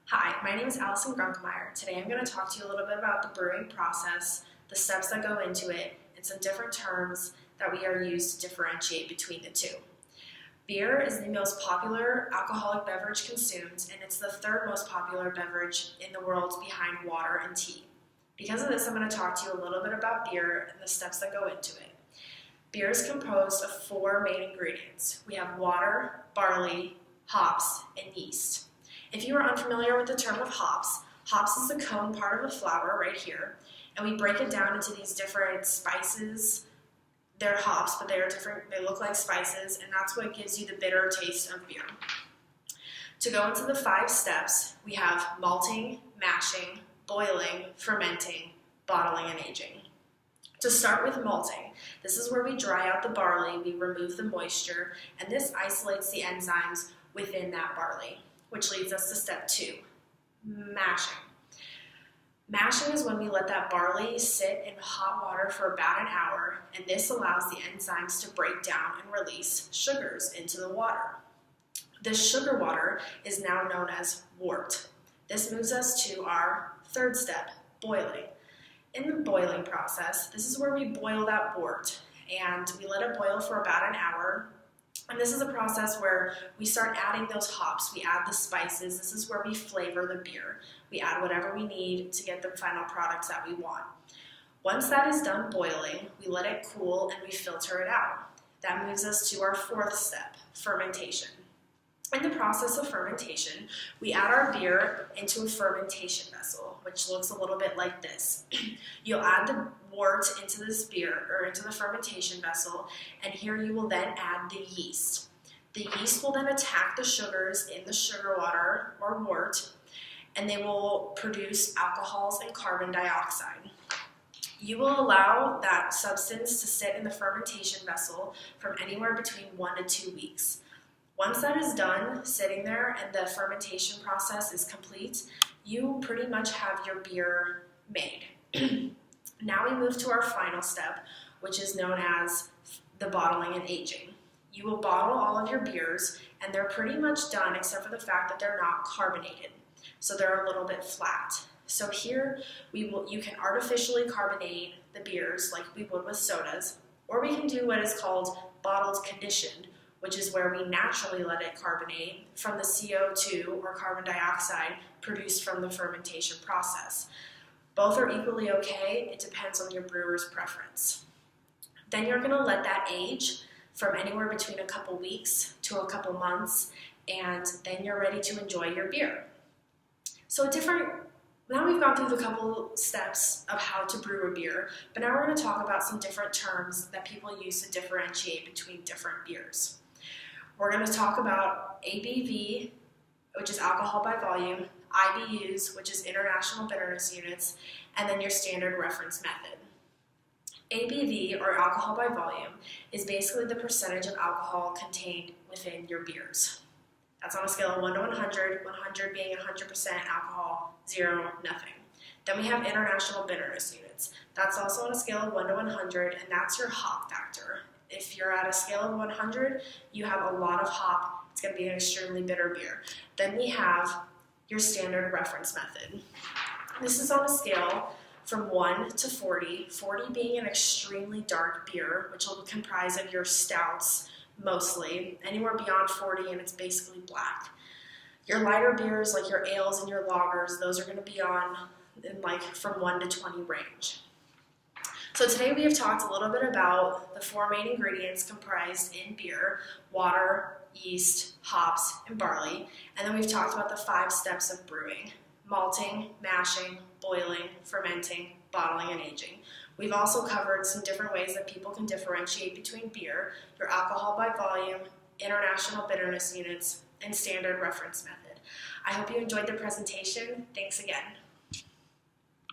Hi, my name is Allison Grunkemeyer. Today I'm going to talk to you a little bit about the brewing process, the steps that go into it, and some different terms that we are used to differentiate between the two. Beer is the most popular alcoholic beverage consumed, and it's the third most popular beverage in the world behind water and tea. Because of this, I'm going to talk to you a little bit about beer and the steps that go into it. Beer is composed of four main ingredients. We have water, barley, hops, and yeast. If you are unfamiliar with the term of hops, hops is the cone part of a flower right here, and we break it down into these different spices. They're hops, but they are different. They look like spices, and that's what gives you the bitter taste of beer. To go into the 5 steps, we have malting, mashing, boiling, fermenting, bottling, and aging. To start with malting, this is where we dry out the barley, we remove the moisture, and this isolates the enzymes within that barley, which leads us to step 2, mashing. Mashing is when we let that barley sit in hot water for about an hour, and this allows the enzymes to break down and release sugars into the water. This sugar water is now known as wort. This moves us to our 3rd step, boiling. In the boiling process, this is where we boil that wort, and we let it boil for about an hour. And this is a process where we start adding those hops, we add the spices. This is where we flavor the beer. We add whatever we need to get the final products that we want. Once that is done boiling, we let it cool and we filter it out. That moves us to our 4th step, fermentation. In the process of fermentation, we add our beer into a fermentation vessel, which looks a little bit like this. You'll add the wort into this beer, or into the fermentation vessel, and here you will then add the yeast. The yeast will then attack the sugars in the sugar water, or wort, and they will produce alcohols and carbon dioxide. You will allow that substance to sit in the fermentation vessel from anywhere between 1 to 2 weeks. Once that is done, sitting there, and the fermentation process is complete, you pretty much have your beer made. Now we move to our final step, which is known as the bottling and aging. You will bottle all of your beers, and they're pretty much done except for the fact that they're not carbonated. So they're a little bit flat. So here you can artificially carbonate the beers like we would with sodas, or we can do what is called bottled conditioned, which is where we naturally let it carbonate from the CO2 or carbon dioxide produced from the fermentation process. Both are equally okay. It depends on your brewer's preference. Then you're going to let that age from anywhere between a couple weeks to a couple months, and then you're ready to enjoy your beer. Now we've gone through the couple steps of how to brew a beer, but now we're going to talk about some different terms that people use to differentiate between different beers. We're going to talk about ABV, which is alcohol by volume, IBUs, which is international bitterness units, and then your standard reference method. ABV, or alcohol by volume, is basically the percentage of alcohol contained within your beers. That's on a scale of 1 to 100, 100 being 100% alcohol, 0, nothing. Then we have international bitterness units. That's also on a scale of 1 to 100, and that's your hop factor. If you're at a scale of 100, you have a lot of hop. It's going to be an extremely bitter beer. Then we have your standard reference method. This is on a scale from 1 to 40, 40 being an extremely dark beer, which will comprise of your stouts mostly, anywhere beyond 40, and it's basically black. Your lighter beers, like your ales and your lagers, those are going to be from 1 to 20 range. So today we have talked a little bit about the 4 main ingredients comprised in beer: water, yeast, hops, and barley. And then we've talked about the 5 steps of brewing: malting, mashing, boiling, fermenting, bottling, and aging. We've also covered some different ways that people can differentiate between beer, your alcohol by volume, international bitterness units, and standard reference method. I hope you enjoyed the presentation. Thanks again.